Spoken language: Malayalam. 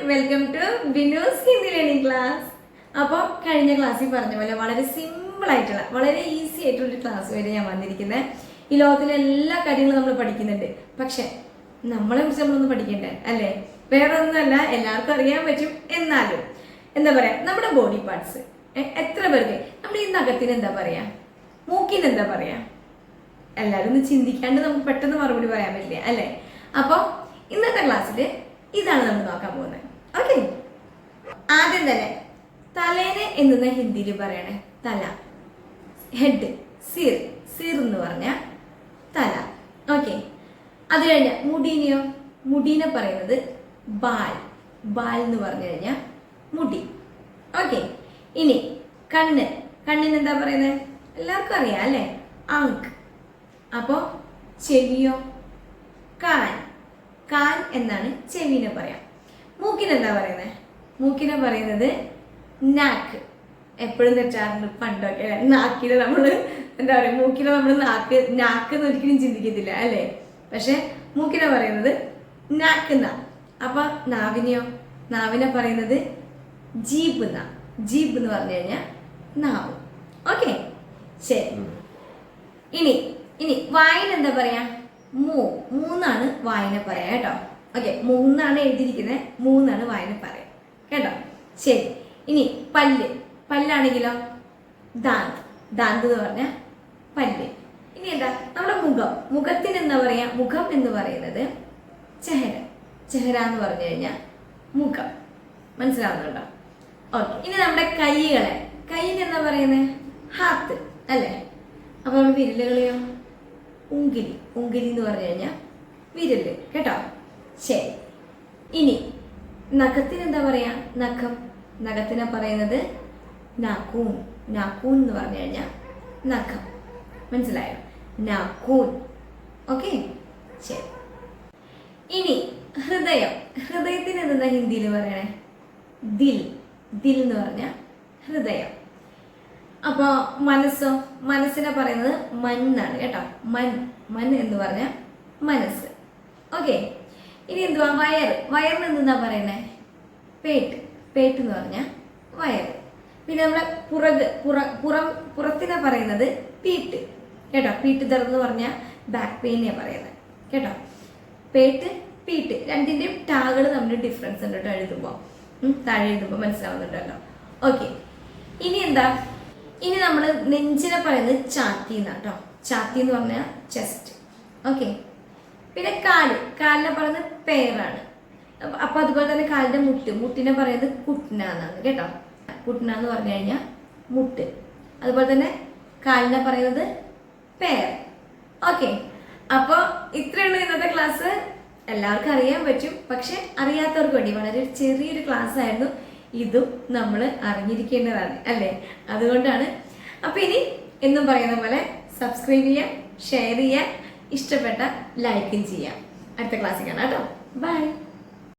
Welcome to Binu's Hindi learning class. അപ്പോൾ കഴിഞ്ഞ ക്ലാസ്സിൽ പറഞ്ഞ പോലെ വളരെ സിമ്പിൾ ആയിട്ടുള്ള വളരെ ഈസി ആയിട്ടുള്ള ഒരു ക്ലാസ് വരെ ഞാൻ വന്നിരിക്കുന്നത്. ഈ ലോകത്തിലെ എല്ലാ കാര്യങ്ങളും നമ്മൾ പഠിക്കുന്നുണ്ട്, പക്ഷെ നമ്മളെ കുറിച്ച് നമ്മളൊന്ന് പഠിക്കണ്ടേ അല്ലേ? വേറെ ഒന്നുമല്ല, എല്ലാവർക്കും അറിയാൻ പറ്റും. എന്നാലും എന്താ പറയാ, നമ്മുടെ ബോഡി പാർട്സ് എത്ര പേർക്ക് നമ്മുടെ ഈ നഖത്തിന് എന്താ പറയാ, മൂക്കിന് എന്താ പറയാ? എല്ലാവരും ഒന്ന് ചിന്തിക്കാണ്ട് നമുക്ക് പെട്ടെന്ന് മറുപടി പറയാൻ പറ്റില്ല അല്ലേ? അപ്പോൾ ഇന്നത്തെ ക്ലാസ്സിൽ ഇതാണ് നമ്മൾ നോക്കാൻ പോകുന്നത്. ഓക്കെ, ആദ്യം തന്നെ തലേനെ എന്തെന്ന ഹിന്ദിയിൽ പറയണേ തല, ഹെഡ്, സിർ, സിർ എന്ന് പറഞ്ഞ തല. ഓക്കെ, അത് കഴിഞ്ഞ മുടീനെയോ, മുടീനെ പറയുന്നത് ബാൽ, ബാൽ എന്ന് പറഞ്ഞു കഴിഞ്ഞാൽ മുടി. ഓക്കെ, ഇനി കണ്ണ്, കണ്ണിന് എന്താ പറയുന്നത്? എല്ലാവർക്കും അറിയാം അല്ലേ? ആങ്ക്. അപ്പോൾ ചെവിയോ കാൻ, കാൻ എന്നാണ് ചെവിനെ പറയാം. മൂക്കിന് എന്താ പറയുന്നത്? മൂക്കിനെ പറയുന്നത് നാക്ക്. എപ്പോഴും തെറ്റാറുണ്ട് പണ്ടൊക്കെ, നാക്കിനെ നമ്മൾ എന്താ പറയുക, മൂക്കിനെ നമ്മൾ നാക്ക് എന്ന് ഒരിക്കലും ചിന്തിക്കത്തില്ല അല്ലേ? പക്ഷെ മൂക്കിനെ പറയുന്നത് നാക്ക് എന്നാ. അപ്പൊ നാവിനെയോ, നാവിനെ പറയുന്നത് ജീബ് എന്നാ. ജീബ് എന്ന് പറഞ്ഞു കഴിഞ്ഞാൽ നാവ്. ഓക്കെ, ശരി. ഇനി വായിന് എന്താ പറയാ? മൂന്നാണ് വായന പറയാ കേട്ടോ. ഓക്കെ, മൂന്നാണ് എഴുതിയിരിക്കുന്നത്, മൂന്നാണ് വായന പറയാം കേട്ടോ. ശരി, ഇനി പല്ല്, പല്ലാണെങ്കിലോ ദാന്ത്, ദാന്ത് എന്ന് പറഞ്ഞ പല്ല്. ഇനി എന്താ നമ്മുടെ മുഖം, മുഖത്തിന് എന്താ പറയാ? മുഖം എന്ന് പറയുന്നത് ചെഹര, ചെഹര എന്ന് പറഞ്ഞു കഴിഞ്ഞാൽ മുഖം. മനസ്സിലാവുന്നുണ്ടോ? ഓക്കെ, ഇനി നമ്മുടെ കൈകളെ, കൈന് എന്താ പറയുന്നത്? ഹാത്ത് അല്ലേ? അപ്പൊ നമ്മുടെ വിരലുകളെയോ ഉങ്കിലി, ഉങ്കിലി എന്ന് പറഞ്ഞു കഴിഞ്ഞാൽ വിരല് കേട്ടോ. ശരി, ഇനി നഖത്തിന് എന്താ പറയാ? നഖം, നഖത്തിനെ പറയുന്നത് നാക്കൂൻ, നാക്കൂൻ എന്ന് പറഞ്ഞു കഴിഞ്ഞാൽ നഖം. മനസ്സിലായോ? നാക്കൂൻ. ഓക്കെ, ശരി. ഇനി ഹൃദയം, ഹൃദയത്തിന് എന്താ ഹിന്ദിയിൽ പറയണേ? ദിൽ, ദിൽ എന്ന് പറഞ്ഞാൽ ഹൃദയം. അപ്പോൾ മനസ്സോ, മനസ്സിനെ പറയുന്നത് മൻ എന്നാണ് കേട്ടോ. മൻ, മൻ എന്ന് പറഞ്ഞാൽ മനസ്സ്. ഓക്കെ, ഇനി എന്തുവാ? വയർ, വയറിന് എന്താ പറയണേ? പേട്ട്, പേട്ട് എന്ന് പറഞ്ഞാൽ വയറ്. പിന്നെ നമ്മളെ പുറത്തിനെ പറയുന്നത് പീട്ട് കേട്ടോ. പീട്ട് ദർന്ന് പറഞ്ഞാൽ ബാക്ക് പെയിനെ പറയുന്നത് കേട്ടോ. പേട്ട്, പീട്ട് രണ്ടിൻ്റെയും ടാകൾ തമ്മിൽ ഡിഫറൻസ് ഉണ്ട് കേട്ടോ. എഴുതുമ്പോൾ താഴെ എഴുതുമ്പോൾ മനസ്സിലാവുന്നുണ്ടല്ലോ. ഓക്കെ, ഇനി എന്താ? ഇനി നമ്മൾ നെഞ്ചിനെ പറയുന്നത് ചാത്തി എന്നാണ് കേട്ടോ. ചാത്തി എന്ന് പറഞ്ഞാൽ ചെസ്റ്റ്. ഓക്കെ, പിന്നെ കാല്, കാലിനെ പറയുന്നത് പേറാണ്. അപ്പൊ അതുപോലെ തന്നെ കാലിന്റെ മുട്ട്, മുട്ടിനെ പറയുന്നത് കുട്ന എന്നാണ് കേട്ടോ. കുട്ന എന്ന് പറഞ്ഞു കഴിഞ്ഞാൽ മുട്ട്. അതുപോലെ തന്നെ കാലിനെ പറയുന്നത് പേർ. ഓക്കെ, അപ്പോൾ ഇത്രയുള്ള ഇന്നത്തെ ക്ലാസ്. എല്ലാവർക്കും അറിയാൻ പറ്റും, പക്ഷെ അറിയാത്തവർക്ക് വേണ്ടി വളരെ ചെറിയൊരു ക്ലാസ് ആയിരുന്നു. ഇതും നമ്മൾ അറിഞ്ഞിരിക്കേണ്ടതാണ് അല്ലേ? അതുകൊണ്ടാണ്. അപ്പൊ ഇനി എന്നും പറയുന്ന പോലെ സബ്സ്ക്രൈബ് ചെയ്യാം, ഷെയർ ചെയ്യാം, ഇഷ്ടപ്പെട്ട ലൈക്കും ചെയ്യാം. അടുത്ത ക്ലാസ്സിൽ കാണാം കേട്ടോ. ബൈ.